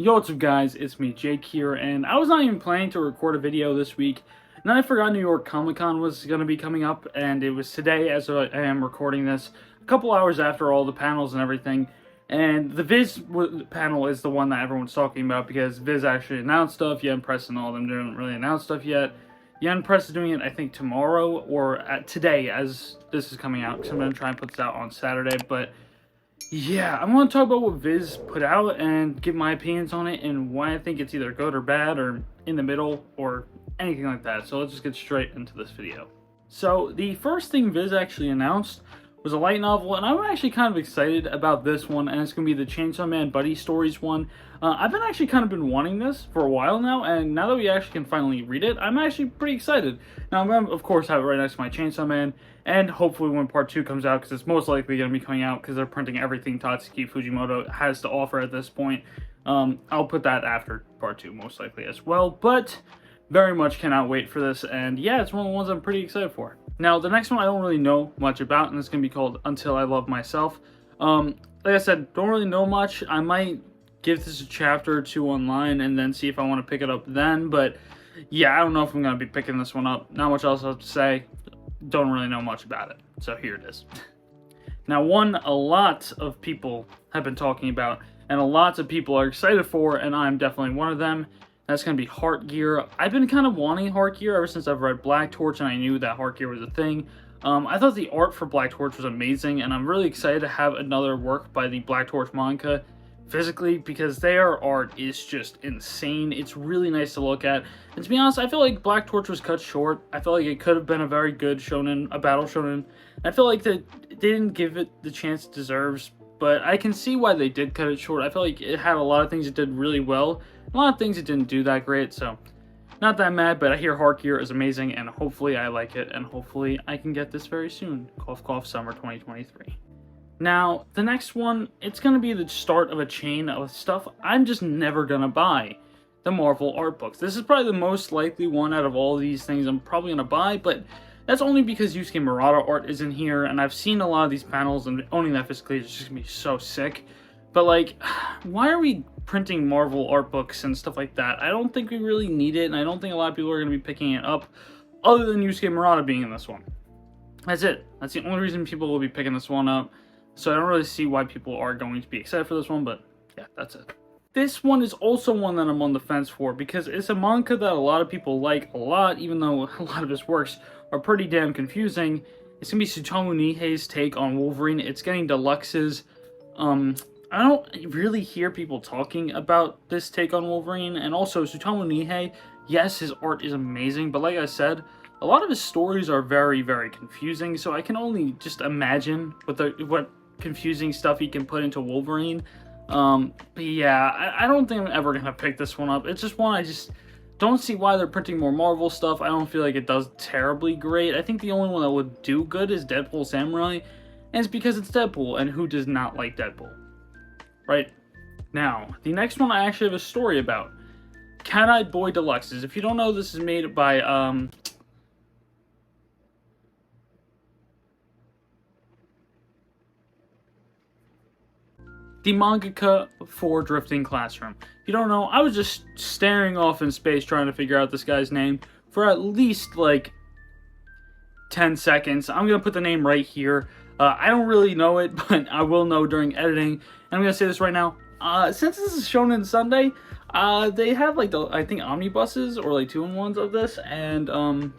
Yo, what's up guys, it's me Jake here, and I was not even planning to record a video this week, and then I forgot New York Comic Con was going to be coming up, and it was today as I am recording this, a couple hours after all the panels and everything, and the Viz panel is the one that everyone's talking about, because Viz actually announced stuff. Yen Press and all of them didn't really announce stuff yet. Yen Press is doing it, I think, tomorrow, or today, as this is coming out, because I'm going to try and put this out on Saturday, but yeah, I want to talk about what Viz put out and give my opinions on it and why I think it's either good or bad or in the middle or anything like that. So let's just get straight into this video. So the first thing Viz actually announced was a light novel, and I'm actually kind of excited about this one, and it's going to be the Chainsaw Man Buddy Stories one. I've been actually kind of been wanting this for a while now, and now that we actually can finally read it, I'm actually pretty excited. Now, I'm going to, of course, have it right next to my Chainsaw Man, and hopefully when part 2 comes out, because it's most likely going to be coming out, because they're printing everything Tatsuki Fujimoto has to offer at this point. I'll put that after part 2, most likely as well, but very much cannot wait for this, and yeah, it's one of the ones I'm pretty excited for. Now, the next one I don't really know much about, and it's going to be called Until I Love Myself. Like I said, don't really know much. I might give this a chapter or two online and then see if I want to pick it up then, but yeah, I don't know if I'm going to be picking this one up. Not much else I have to say. Don't really know much about it, so here it is. Now, one a lot of people have been talking about, and a lot of people are excited for, and I'm definitely one of them. That's going to be Heart Gear. I've been kind of wanting Heart Gear ever since I've read Black Torch and I knew that Heart Gear was a thing. I thought the art for Black Torch was amazing, and I'm really excited to have another work by the Black Torch manga physically, because their art is just insane. It's really nice to look at. And to be honest, I feel like Black Torch was cut short. I feel like it could have been a very good shonen, a battle shonen. I feel like they didn't give it the chance it deserves, but I can see why they did cut it short. I feel like it had a lot of things it did really well, a lot of things it didn't do that great, so not that mad, but I hear Heart Gear is amazing, and hopefully I like it, and hopefully I can get this very soon. Cough, cough, summer 2023. Now, the next one, it's going to be the start of a chain of stuff I'm just never going to buy. The Marvel art books. This is probably the most likely one out of all these things I'm probably going to buy, but that's only because Yusuke Murata art is in here, and I've seen a lot of these panels, and owning that physically is just going to be so sick. But, like, why are we printing Marvel art books and stuff like that? I don't think we really need it, and I don't think a lot of people are going to be picking it up, other than Yusuke Murata being in this one. That's it. That's the only reason people will be picking this one up. So I don't really see why people are going to be excited for this one, but yeah, that's it. This one is also one that I'm on the fence for, because it's a manga that a lot of people like a lot, even though a lot of his works are pretty damn confusing. It's going to be Tsutomu Nihei's take on Wolverine. It's getting deluxes. I don't really hear people talking about this take on Wolverine, and also Tsutomu Nihei, yes, his art is amazing, but like I said, a lot of his stories are very, very confusing, so I can only just imagine what confusing stuff he can put into Wolverine. But yeah, I don't think I'm ever going to pick this one up. It's just one I just don't see why they're printing more Marvel stuff. I don't feel like it does terribly great. I think the only one that would do good is Deadpool Samurai, and it's because it's Deadpool, and who does not like Deadpool? Right? Now, the next one I actually have a story about. Cat-Eyed Boy Deluxes. If you don't know, this is made by, the mangaka for Drifting Classroom. If you don't know, I was just staring off in space trying to figure out this guy's name for at least, like, 10 seconds. I'm going to put the name right here. I don't really know it, but I will know during editing. And I'm going to say this right now. Since this is Shonen Sunday, they have, like, I think, omnibuses or, like, 2-in-1s of this. And,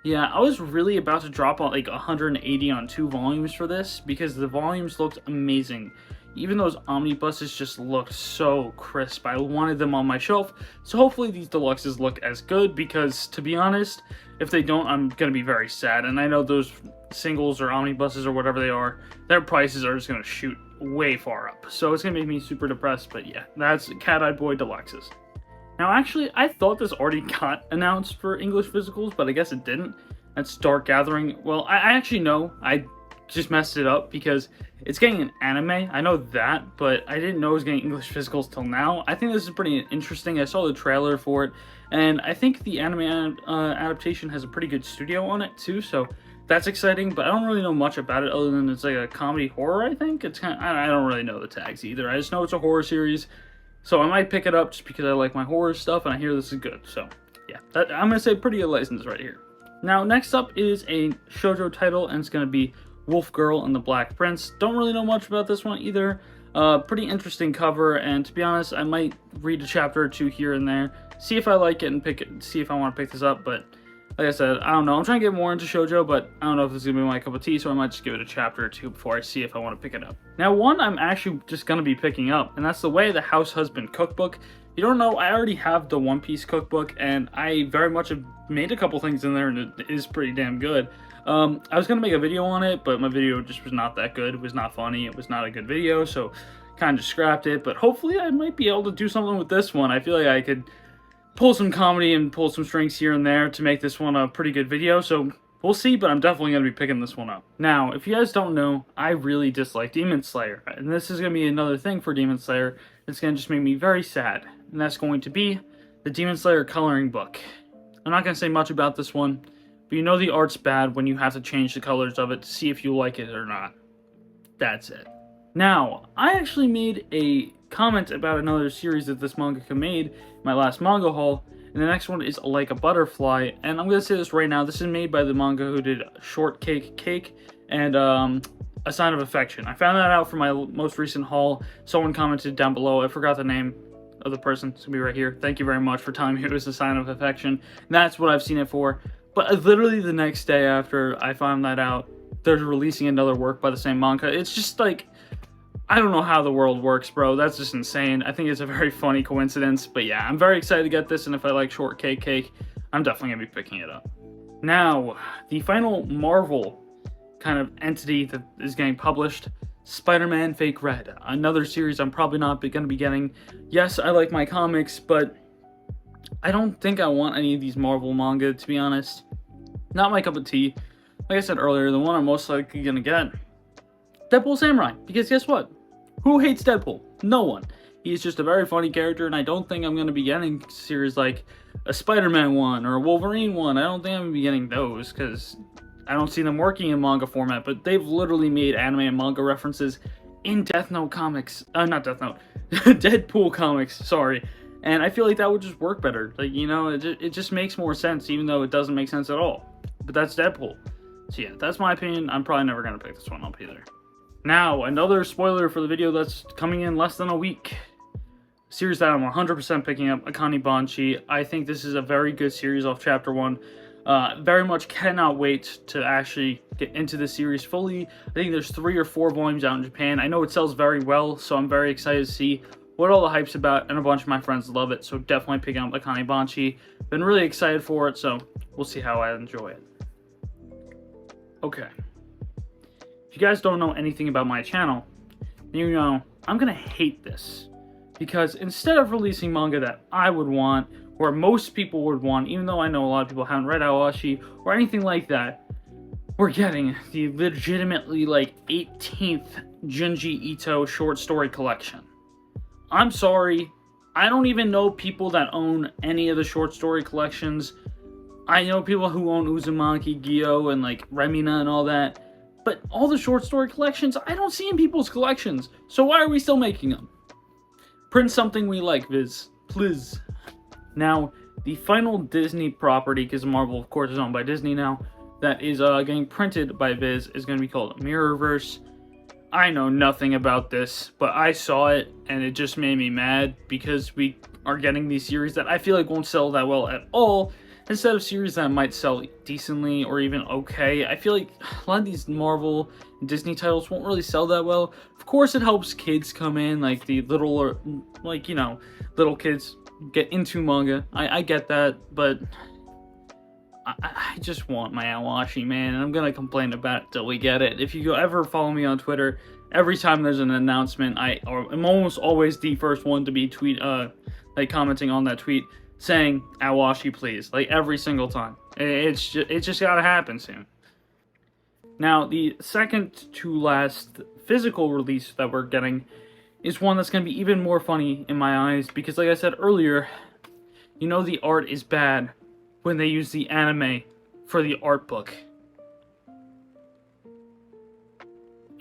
yeah, I was really about to drop on, like, 180 on 2 volumes for this, because the volumes looked amazing. Even those omnibuses just looked so crisp. I wanted them on my shelf, so hopefully these deluxes look as good, because to be honest, if they don't, I'm going to be very sad. And I know those singles or omnibuses or whatever they are, their prices are just going to shoot way far up. So it's going to make me super depressed, but yeah, that's Cat-Eyed Boy Deluxes. Now actually, I thought this already got announced for English physicals, but I guess it didn't. That's Dark Gathering. Well, I actually know, I just messed it up because it's getting an anime. I know that, but I didn't know it was getting English physicals till now. I think this is pretty interesting. I saw the trailer for it, and I think the anime adaptation has a pretty good studio on it too, so that's exciting, but I don't really know much about it other than it's like a comedy horror, I think. It's kind of, I don't really know the tags either. I just know it's a horror series. So I might pick it up just because I like my horror stuff and I hear this is good. So yeah, I'm gonna say pretty good license right here. Now next up is a shoujo title, and it's gonna be Wolf Girl and the Black Prince. Don't really know much about this one either. Pretty interesting cover, and to be honest, I might read a chapter or two here and there, see if I like it and see if I want to pick this up. But like I said, I don't know. I'm trying to get more into shoujo, but I don't know if this is gonna be my cup of tea, so I might just give it a chapter or two before I see if I want to pick it up. Now, one I'm actually just gonna be picking up, and that's The Way of the House Husband cookbook. If you don't know, I already have the One Piece cookbook, and I very much have made a couple things in there, and it is pretty damn good. I was gonna make a video on it, but my video just was not that good. It was not funny. It was not a good video, so kind of just scrapped it. But hopefully, I might be able to do something with this one. I feel like I could pull some comedy and pull some strings here and there to make this one a pretty good video. So we'll see, but I'm definitely gonna be picking this one up. Now, if you guys don't know, I really dislike Demon Slayer, and this is gonna be another thing for Demon Slayer. It's gonna just make me very sad, and that's going to be the Demon Slayer coloring book. I'm not gonna say much about this one, but you know the art's bad when you have to change the colors of it to see if you like it or not. That's it. Now, I actually made a comment about another series that this mangaka made in my last manga haul, and the next one is Like a Butterfly, and I'm gonna say this right now, this is made by the manga who did Shortcake Cake and A Sign of Affection. I found that out from my most recent haul. Someone commented down below, I forgot the name of the person, it's gonna be right here. Thank you very much for telling me it was A Sign of Affection. And that's what I've seen it for. But literally the next day after I found that out, they're releasing another work by the same manga. It's just like, I don't know how the world works, bro. That's just insane. I think it's a very funny coincidence. But yeah, I'm very excited to get this, and if I like Shortcake Cake, I'm definitely going to be picking it up. Now, the final Marvel kind of entity that is getting published, Spider-Man Fake Red. Another series I'm probably not going to be getting. Yes, I like my comics, but I don't think I want any of these Marvel manga, to be honest. Not my cup of tea. Like I said earlier, the one I'm most likely going to get, Deadpool Samurai. Because guess what? Who hates Deadpool? No one. He's just a very funny character, and I don't think I'm going to be getting series like a Spider-Man one or a Wolverine one. I don't think I'm going to be getting those, because I don't see them working in manga format, but they've literally made anime and manga references in Death Note comics. Not Death Note. Deadpool comics, sorry. And I feel like that would just work better. Like, you know, it just makes more sense, even though it doesn't make sense at all. But that's Deadpool. So yeah, that's my opinion. I'm probably never going to pick this one up either. Now, another spoiler for the video that's coming in less than a week. Series that I'm 100% picking up, Akane Banshi. I think this is a very good series off Chapter 1. Very much cannot wait to actually get into the series fully. I think there's 3 or 4 volumes out in Japan. I know it sells very well, so I'm very excited to see what all the hype's about, and a bunch of my friends love it, so definitely picking up Akane Banshi. Been really excited for it, so we'll see how I enjoy it. Okay. If you guys don't know anything about my channel, you know I'm gonna hate this, because instead of releasing manga that I would want, or most people would want, even though I know a lot of people haven't read Awashi or anything like that, we're getting the legitimately like 18th Junji Ito short story collection. I'm sorry, I don't even know people that own any of the short story collections. I know people who own Uzumaki, Gyo, and like Remina and all that. But all the short story collections, I don't see in people's collections. So why are we still making them? Print something we like, Viz. Please. Now, the final Disney property, because Marvel, of course, is owned by Disney now, that is getting printed by Viz is going to be called Mirrorverse. I know nothing about this, but I saw it, and it just made me mad, because we are getting these series that I feel like won't sell that well at all, instead of series that might sell decently or even okay. I feel like a lot of these Marvel and Disney titles won't really sell that well. Of course, it helps kids come in, like the little, like, you know, little kids get into manga. I get that, but I just want my Awashi, man, and I'm gonna complain about it till we get it. If you ever follow me on Twitter, every time there's an announcement, I'm almost always the first one to be commenting on that tweet, saying Awashi please, like every single time. It just gotta happen soon. Now, the second to last physical release that we're getting is one that's gonna be even more funny in my eyes, because like I said earlier, you know the art is bad when they use the anime for the art book.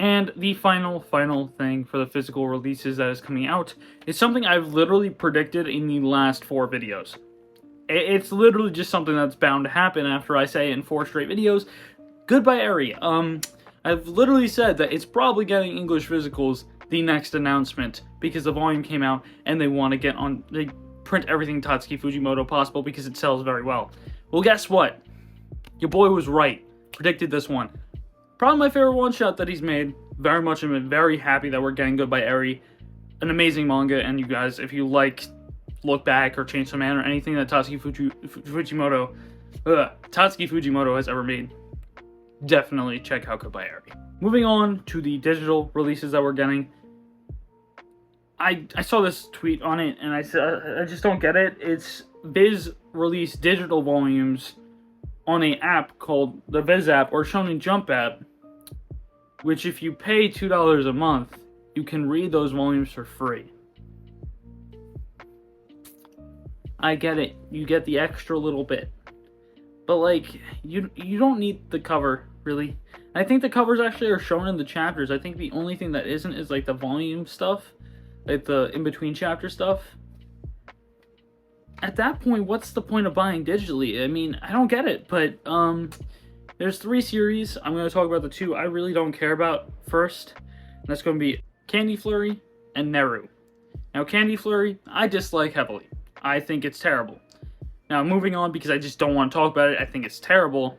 And the final thing for the physical releases that is coming out is something I've literally predicted in the last 4 videos. It's literally just something that's bound to happen after I say it in 4 straight videos. Goodbye, Eri. I've literally said that it's probably getting English physicals the next announcement because the volume came out and they want to get on, they print everything Tatsuki Fujimoto possible because it sells very well. Well, guess what? Your boy was right. Predicted this one. Probably my favorite one-shot that he's made. Very much, I'm very happy that we're getting Goodbye Eri. An amazing manga, and you guys, if you like Look Back or Chainsaw Man or anything that Tatsuki Fujimoto has ever made, definitely check out Goodbye Eri. Moving on to the digital releases that we're getting. I saw this tweet on it, and I said, I just don't get it. It's Viz released digital volumes on an app called the Viz app or Shonen Jump app, which if you pay $2 a month, you can read those volumes for free. I get it. You get the extra little bit. But, like, you don't need the cover, really. I think the covers actually are shown in the chapters. I think the only thing that isn't is, like, the volume stuff. Like, the in-between chapter stuff. At that point, what's the point of buying digitally? I mean, I don't get it. But, there's 3 series. I'm going to talk about the 2 I really don't care about first. And that's going to be Candy Flurry and Neru. Now, Candy Flurry, I dislike heavily. I think it's terrible. Now, moving on, because I just don't want to talk about it, I think it's terrible.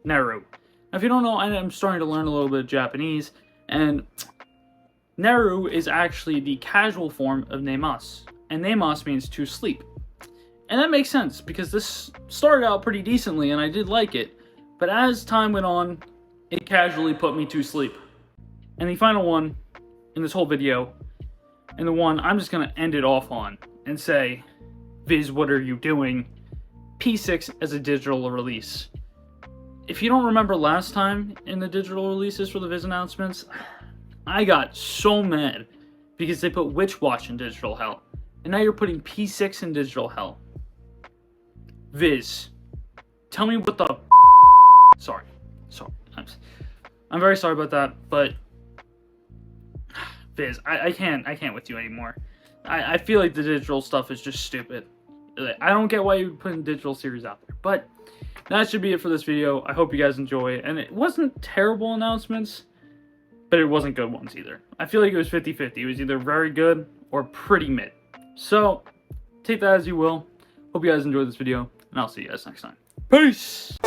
Neru. Now, if you don't know, I'm starting to learn a little bit of Japanese, and Neru is actually the casual form of Nemasu, and Nemasu means to sleep. And that makes sense, because this started out pretty decently, and I did like it, but as time went on, it casually put me to sleep. And the final one in this whole video, and the one I'm just going to end it off on, and say, Viz, what are you doing? P6 as a digital release. If you don't remember last time in the digital releases for the Viz announcements, I got so mad because they put Witch Watch in digital hell. And now you're putting P6 in digital hell. Viz, tell me what the Sorry. I'm very sorry about that, but Viz, I can't with you anymore. I feel like the digital stuff is just stupid. I don't get why you're putting digital series out there, but that should be it for this video. I hope you guys enjoy it, and it wasn't terrible announcements, but it wasn't good ones either. I feel like it was 50-50. It was either very good or pretty mid. So, take that as you will. Hope you guys enjoyed this video, and I'll see you guys next time. Peace!